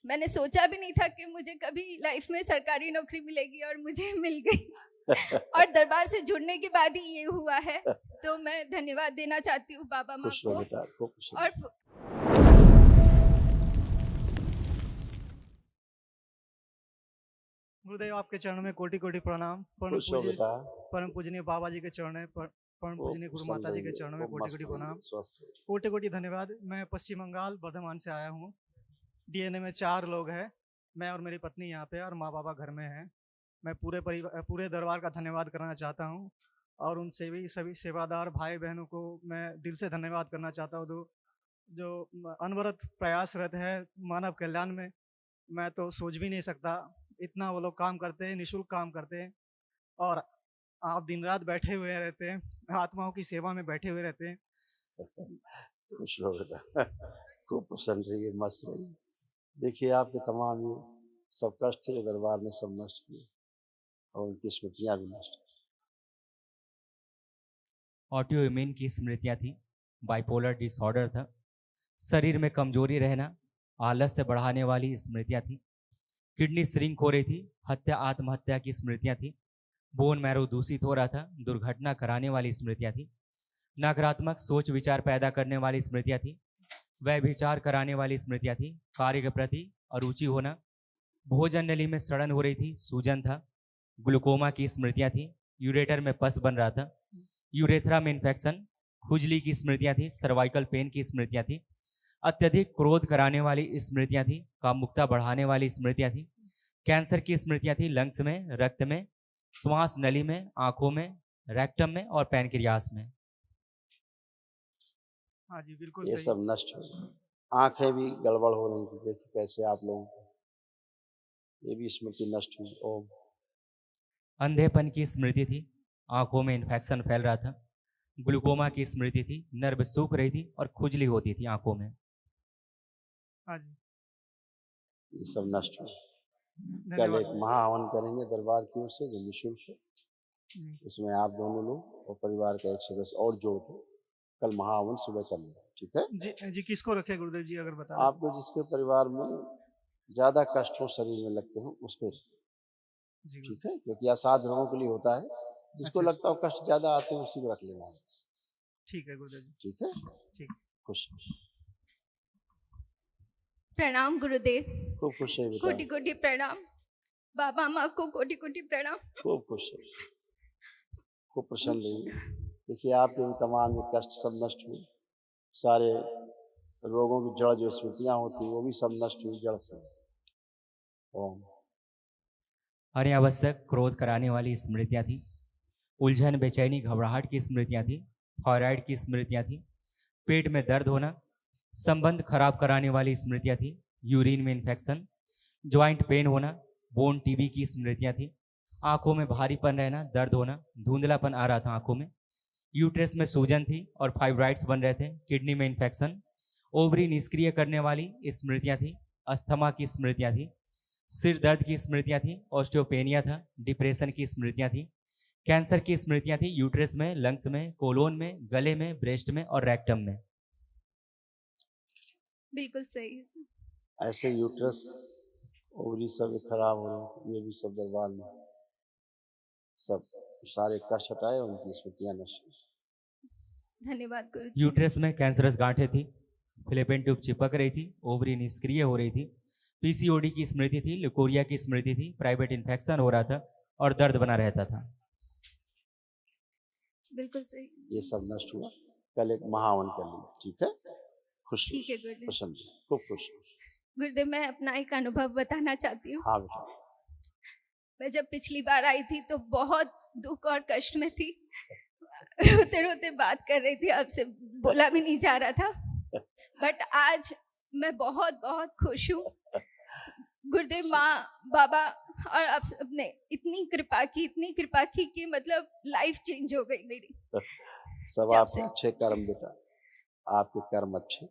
मैंने सोचा भी नहीं था कि मुझे कभी लाइफ में सरकारी नौकरी मिलेगी और मुझे मिल गई और दरबार से जुड़ने के बाद ही ये हुआ है। तो मैं धन्यवाद देना चाहती हूँ बाबा माँ को। और गुरुदेव आपके चरणों में कोटि कोटि प्रणाम। परम पूजनीय बाबा जी के चरण है, परम पूजनीय गुरु माता जी के चरणों में कोटि कोटि प्रणाम, कोटि कोटि धन्यवाद। मैं पश्चिम बंगाल बर्धमान से आया हूँ। डीएनए में 4 लोग हैं, मैं और मेरी पत्नी यहाँ पे और माँ बाबा घर में हैं। मैं पूरे दरबार का धन्यवाद करना चाहता हूँ और उन सभी सेवादार भाई बहनों को मैं दिल से धन्यवाद करना चाहता हूँ जो अनवरत प्रयासरत है मानव कल्याण में। मैं तो सोच भी नहीं सकता, इतना वो लोग काम करते हैं, निःशुल्क काम करते हैं और आप दिन रात बैठे हुए रहते हैं, आत्माओं की सेवा में बैठे हुए रहते हैं। खुश हो बेटा, खूब प्रसन्न रहिए, मस्त रहिए। देखिए आपके तमाम ये सब कष्ट थे जो दरबार ने सब नष्ट किए और उनकी स्मृतियां भी नष्ट। ऑटो इम्यून की स्मृतियां थी, बाइपोलर डिसऑर्डर था, शरीर में कमजोरी रहना, आलस्य बढ़ाने वाली स्मृतियां थी, किडनी श्रिंक हो रही थी, आत्महत्या की स्मृतियां थी, बोन मैरो दूषित हो रहा था, दुर्घटना कराने वाली स्मृतियां थी, नकारात्मक सोच विचार पैदा करने वाली स्मृतियां थी, व्यभिचार कराने वाली स्मृतियां थी, कार्य के प्रति अरुचि होना, भोजन नली में सड़न हो रही थी, सूजन था, ग्लूकोमा की स्मृतियां थी, यूरेटर में पस बन रहा था, यूरेथ्रा में इन्फेक्शन, खुजली की स्मृतियां थी, सर्वाइकल पेन की स्मृतियां थी, अत्यधिक क्रोध कराने वाली स्मृतियां थी, कामुकता बढ़ाने वाली स्मृतियां थी, कैंसर की स्मृतियां थी, लंग्स में, रक्त में, श्वास नली में, आंखों में, रेक्टम में और पैनक्रियास में। हाँ जी बिल्कुल ये सही। सब नष्ट हो, आंखें भी गड़बड़ हो रही थी, देखिए कैसे आप लोगों को ये भी स्मृति नष्ट हुई। ओम। अंधेपन की स्मृति थी, आंखों में इन्फेक्शन फैल रहा था, ग्लूकोमा की स्मृति थी, नर्व सूख रही थी और खुजली होती थी आंखों में। हाँ जी ये सब नष्ट हुआ। कल एक महाहवन करेंगे दरबार की ओर से जो निःशुल्क है, उसमें आप दोनों लोग और परिवार का एक सदस्य और जोड़ के कल महाहवन सुबह कर लें, ठीक है जी। किसको रखे गुरुदेव जी अगर बता? आपको जिसके परिवार में ज्यादा कष्ट हो, शरीर में लगते हो, उसको, ठीक है, क्योंकि असाध रोगों के लिए होता है, जिसको लगता हो कष्ट ज्यादा आते हैं उसी को रख लेना है। ठीक है गुरुदेव जी। ठीक है, ठीक। खुश। प्रणाम गुरुदेव। खूब खुश है बेटा। कोटि कोटि प्रणाम बाबा माँ को, कोटि कोटि प्रणाम। खूब खुश है, खूब प्रसन्न रहिए। देखिए आपके भी तमाम कष्ट सब नष्ट हुए, सारे रोगों की जड़ जो स्मृतियां होती वो भी सब नष्ट हुई जड़ से। ओम। अनावश्यक क्रोध कराने वाली स्मृतियां थी, उलझन बेचैनी घबराहट की स्मृतियां थी, थायराइड की स्मृतियां थी, पेट में दर्द होना, संबंध खराब कराने वाली स्मृतियां थी, यूरिन में इन्फेक्शन, ज्वाइंट पेन होना, बोन टीबी की स्मृतियां थी, आंखों में भारीपन रहना, दर्द होना, धुंधलापन आ रहा था आंखों में, यूट्रस में सूजन थी और फाइब्राइड्स बन रहे थे, किडनी में इन्फेक्शन, ओवरी निष्क्रिय करने वाली स्मृतियां थी, अस्थमा की स्मृतियां थी, सिर दर्द की स्मृतियां थी, ऑस्टियोपेनिया था, डिप्रेशन की स्मृतियां थी, कैंसर की स्मृतियां थी, यूट्रस में, लंग्स में, कोलोन में, गले में, ब्रेस्ट में और रेक्टम में। बिल्कुल सही है। ऐसे यूट्रस ओवरी सब खराब हो रहे, ये भी सब दरबार में सब सारे कष्ट हटाए, उनकी स्मृतियां नष्ट। धन्यवाद गुरु। यूट्रस में कैंसरस गांठें थी, फिलिपिन ट्यूब चिपक रही थी, ओवरी निष्क्रिय हो रही थी, पीसीओडी की स्मृति थी, ल्यूकोरिया की स्मृति थी, प्राइवेट इन्फेक्शन हो रहा था और दर्द बना रहता था। बिल्कुल सही। ये सब नष्ट हुआ। कल एक महावन कर लिया, ठीक है, खुश। ठीक है गुरुदेव। प्रसन्न, खूब खुश। गुरुदेव मैं अपना एक अनुभव बताना चाहती हूँ। हाँ बेटा। मैं जब पिछली बार आई थी तो बहुत दुख और कष्ट में थी, रोते रोते बात कर रही थी, आपसे बोला भी नहीं जा रहा था, बट आज मैं बहुत बहुत खुश हूँ। गुरुदेव माँ बाबा और आप सबने इतनी कृपा की कि मतलब लाइफ चेंज हो गई मेरी। सब आपके अच्छे कर्म बेटा, आपके कर्म अच्छे,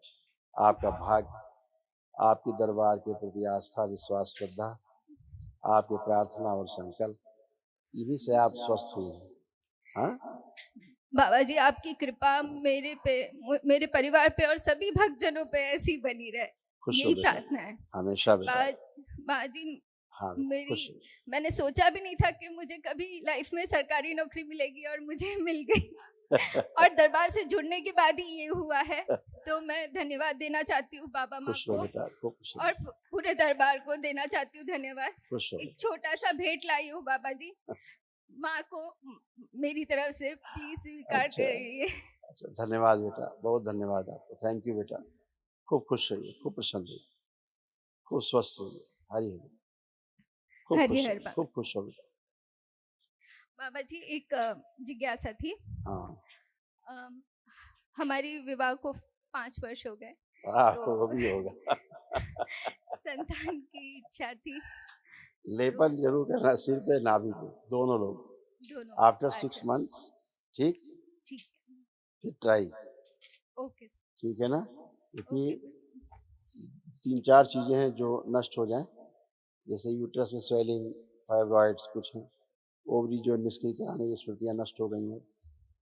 आपका भाग्य, आपकी दरबार के प्रति आस्था विश्वास श्रद्धा, आपकी प्रार्थना और संकल्प, इन्हीं से आप स्वस्थ हुए हैं। हाँ बाबा जी आपकी कृपा मेरे पे, मेरे परिवार पे और सभी भक्तजनों पे ऐसी बनी रहे। खुश हो यही बेटा, प्रार्थना है। हमेशा बेटा। माँ जी, हाँ बेटा, खुश मेरी मैंने सोचा भी नहीं था कि मुझे कभी लाइफ में सरकारी नौकरी मिलेगी और मुझे मिल गई और दरबार से जुड़ने के बाद ही ये हुआ है। तो मैं धन्यवाद देना चाहती हूँ बाबा माँ खुश हो को बेटा, खुश हो, और पूरे दरबार को देना चाहती हूँ धन्यवाद। खुश हो। एक छोटा सा भेंट लाई हूँ बाबा जी, माँ को मेरी तरफ से प्लीज स्वीकार अच्छा, करिए। अच्छा, धन्यवाद बेटा, बहुत धन्यवाद आपको, थैंक यू बेटा। खूब खुश रहिए, खूब प्रसन्न रहिए, खूब स्वस्थ रहिए। हरि हरि, खूब हरि खुश हर रहिए, बाबा। खूब खुश हो बेटा। बाबा जी, एक जिज्ञासा थी। हाँ अम, हमारी विवाह को 5 वर्ष हो गए, आपको वो भी होगा। संतान की इच्छा थी। लेपन जरूर करना सिर पे नाभि पे, दोनों लोग, दोनों आफ्टर 6 अच्छा, मंथ्स। ठीक, ठीक है, फिर ट्राई, ओके ठीक है ना, क्योंकि ओके 3-4 चीजें हैं जो नष्ट हो जाएं, जैसे यूट्रस में स्वेलिंग, फाइब्रॉइड्स कुछ हैं, ओवरी जो निष्क्रिय कराने की स्मृतियाँ नष्ट हो गई हैं,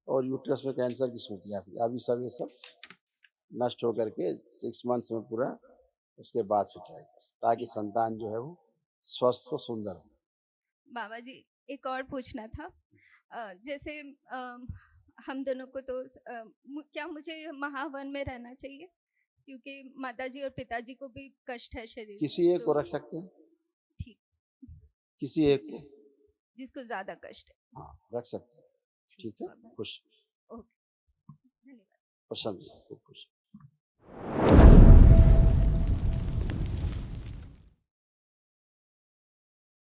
और यूट्रस में कैंसर की स्मृतियाँ थी, अभी सब ये सब नष्ट हो करके 6 मंथ्स में पूरा, उसके बाद फिर ट्राई कर, ताकि संतान जो है वो स्वस्थ हो, सुंदर हो। बाबा जी, एक और पूछना था। जैसे हम दोनों को तो क्या मुझे महावन में रहना चाहिए, क्योंकि माताजी और पिताजी को भी कष्ट है शरीर किसी में, एक को रख सकते हैं, ठीक, किसी एक को, जिसको ज्यादा कष्ट है। हाँ रख सकते हैं, ठीक है, बाबा जी, खुश, ओके, धन्यवाद। प्रसन्न, खूब खुश।